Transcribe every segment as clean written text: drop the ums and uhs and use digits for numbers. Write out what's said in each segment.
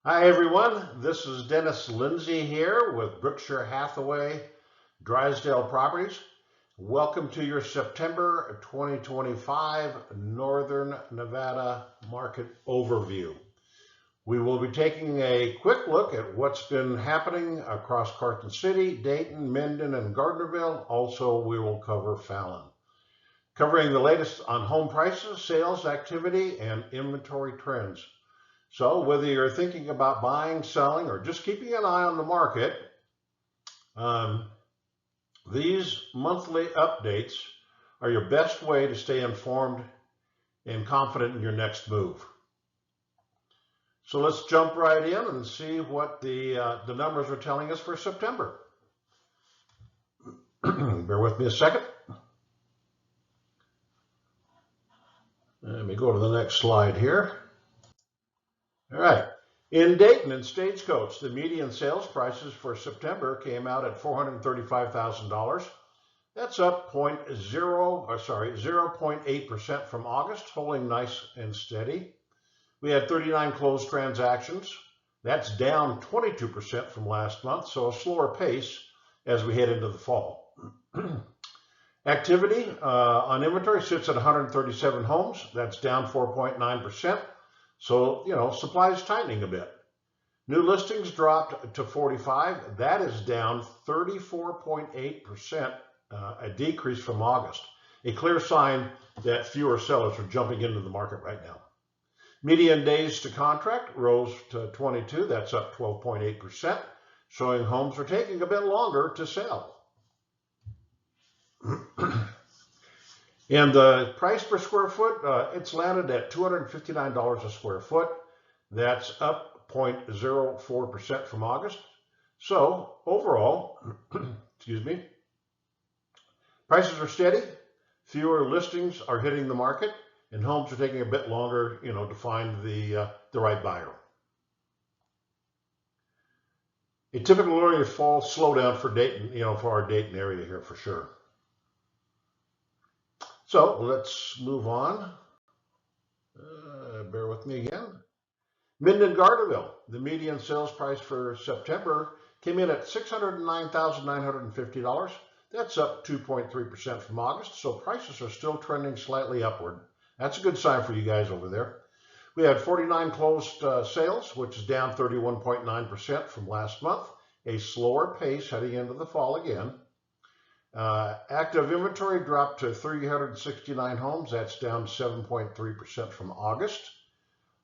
Hi everyone, this is Dennis Lindsay here with Berkshire Hathaway Drysdale Properties. Welcome to your September 2025 Northern Nevada market overview. We will be taking a quick look at what's been happening across Carson City, Dayton, Minden, and Gardnerville. Also, we will cover Fallon. Covering the latest on home prices, sales activity, and inventory trends. So whether you're thinking about buying, selling, or just keeping an eye on the market, um, these monthly updates are your best way to stay informed and confident in your next move. So let's jump right in and see what the numbers are telling us for September. Bear with me a second. Let me go to the next slide here. All right. In Dayton and Stagecoach, the median sales prices for September came out at $435,000. That's up 0.8% from August, holding nice and steady. We had 39 closed transactions. That's down 22% from last month, so a slower pace as we head into the fall. Activity on inventory sits at 137 homes. That's down 4.9%. So, supply is tightening a bit. New listings dropped to 45. That is down 34.8%, a decrease from August. A clear sign that fewer sellers are jumping into the market right now. Median days to contract rose to 22. That's up 12.8%, showing homes are taking a bit longer to sell. And the price per square foot, it's landed at $259 a square foot. That's up 0.04% from August. So overall, excuse me, prices are steady, fewer listings are hitting the market, and homes are taking a bit longer, to find the right buyer. A typical early fall slowdown for Dayton, for our Dayton area here for sure. So let's move on. Bear with me again. Minden, Gardnerville, the median sales price for September came in at $609,950. That's up 2.3% from August, so prices are still trending slightly upward. That's a good sign for you guys over there. We had 49 closed sales, which is down 31.9% from last month, a slower pace heading into the fall again. Active inventory dropped to 369 homes. That's down 7.3% from August.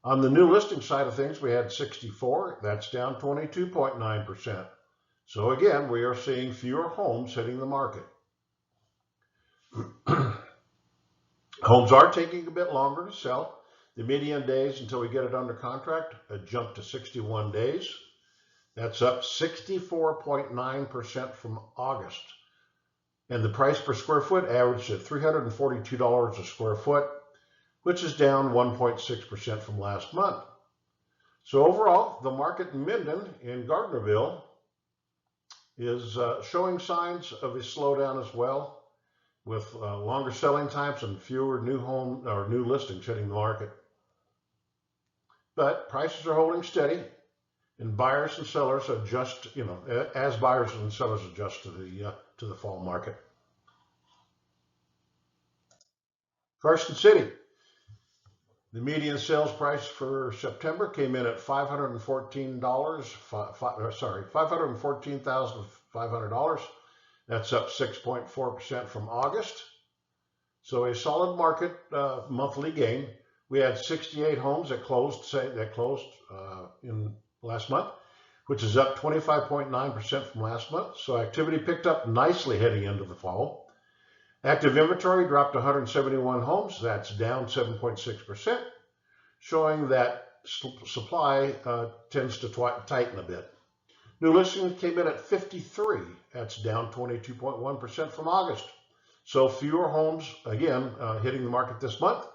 On the new listing side of things, we had 64. That's down 22.9%. So again, we are seeing fewer homes hitting the market. Homes are taking a bit longer to sell. The median days until we get it under contract jumped to 61 days. That's up 64.9% from August. And the price per square foot averaged at $342 a square foot, which is down 1.6% from last month. So overall, the market in Minden in Gardnerville is showing signs of a slowdown as well, with longer selling times and fewer new listings hitting the market. But prices are holding steady, and buyers and sellers adjust, as buyers and sellers adjust to the fall market. Carson City, the median sales price for September came in at $514,500. That's up 6.4% from August. So a solid market monthly gain. We had 68 homes that closed in last month, which is up 25.9% from last month. So activity picked up nicely heading into the fall. Active inventory dropped to 171 homes. That's down 7.6%, showing that supply tends to tighten a bit. New listings came in at 53. That's down 22.1% from August. So fewer homes, again, hitting the market this month.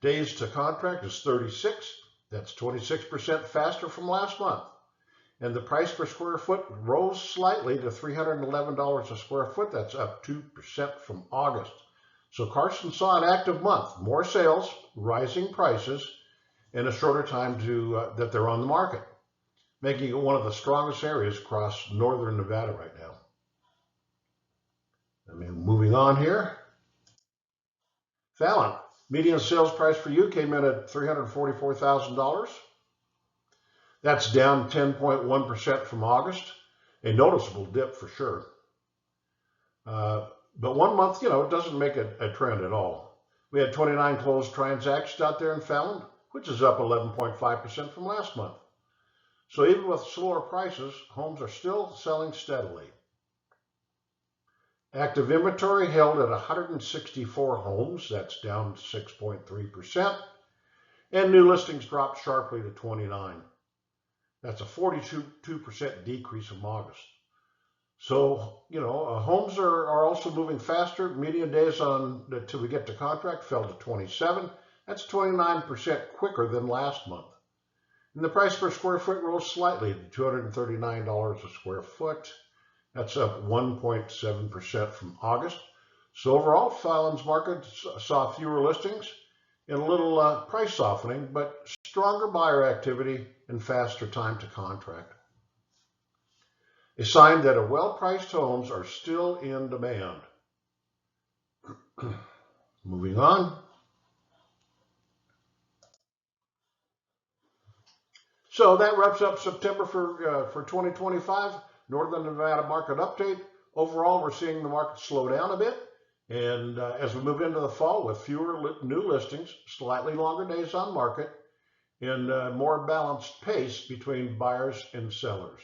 Days to contract is 36. That's 26% faster from last month. And the price per square foot rose slightly to $311 a square foot. That's up 2% from August. So Carson saw an active month, more sales, rising prices, and a shorter time that they're on the market. making it one of the strongest areas across northern Nevada right now. I mean, moving on here. Fallon, median sales price for you came in at $344,000. That's down 10.1% from August, a noticeable dip for sure. But 1 month, it doesn't make a trend at all. We had 29 closed transactions out there in Fallon, which is up 11.5% from last month. So even with slower prices, homes are still selling steadily. Active inventory held at 164 homes, that's down 6.3%, and new listings dropped sharply to 29. That's a 42% decrease from August. So, homes are also moving faster. Median days till we get to contract fell to 27. That's 29% quicker than last month. And the price per square foot rose slightly to $239 a square foot. That's up 1.7% from August. So overall, Fallon's market saw fewer listings and a little price softening, but stronger buyer activity and faster time to contract. A sign that well-priced homes are still in demand. Moving on. So that wraps up September for 2025. Northern Nevada market update. Overall, we're seeing the market slow down a bit. And as we move into the fall with fewer new listings, slightly longer days on market, and more balanced pace between buyers and sellers.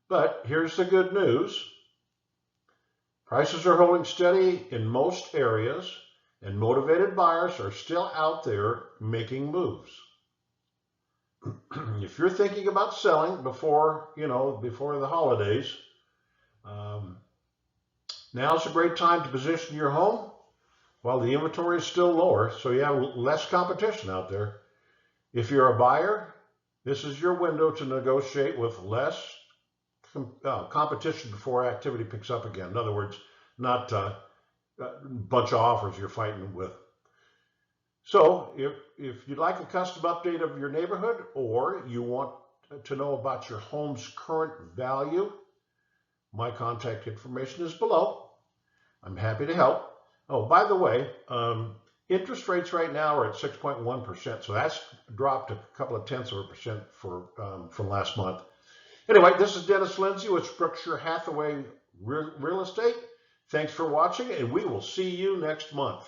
But here's the good news. Prices are holding steady in most areas, and motivated buyers are still out there making moves. If you're thinking about selling before the holidays, now's a great time to position your home while the inventory is still lower, so you have less competition out there. If you're a buyer, this is your window to negotiate with less competition before activity picks up again. In other words, not a bunch of offers you're fighting with. So if you'd like a custom update of your neighborhood, or you want to know about your home's current value, my contact information is below. I'm happy to help. Oh, by the way, interest rates right now are at 6.1%, so that's dropped a couple of tenths of a percent from last month. Anyway, this is Dennis Lindsay with Berkshire Hathaway Real Estate. Thanks for watching, and we will see you next month.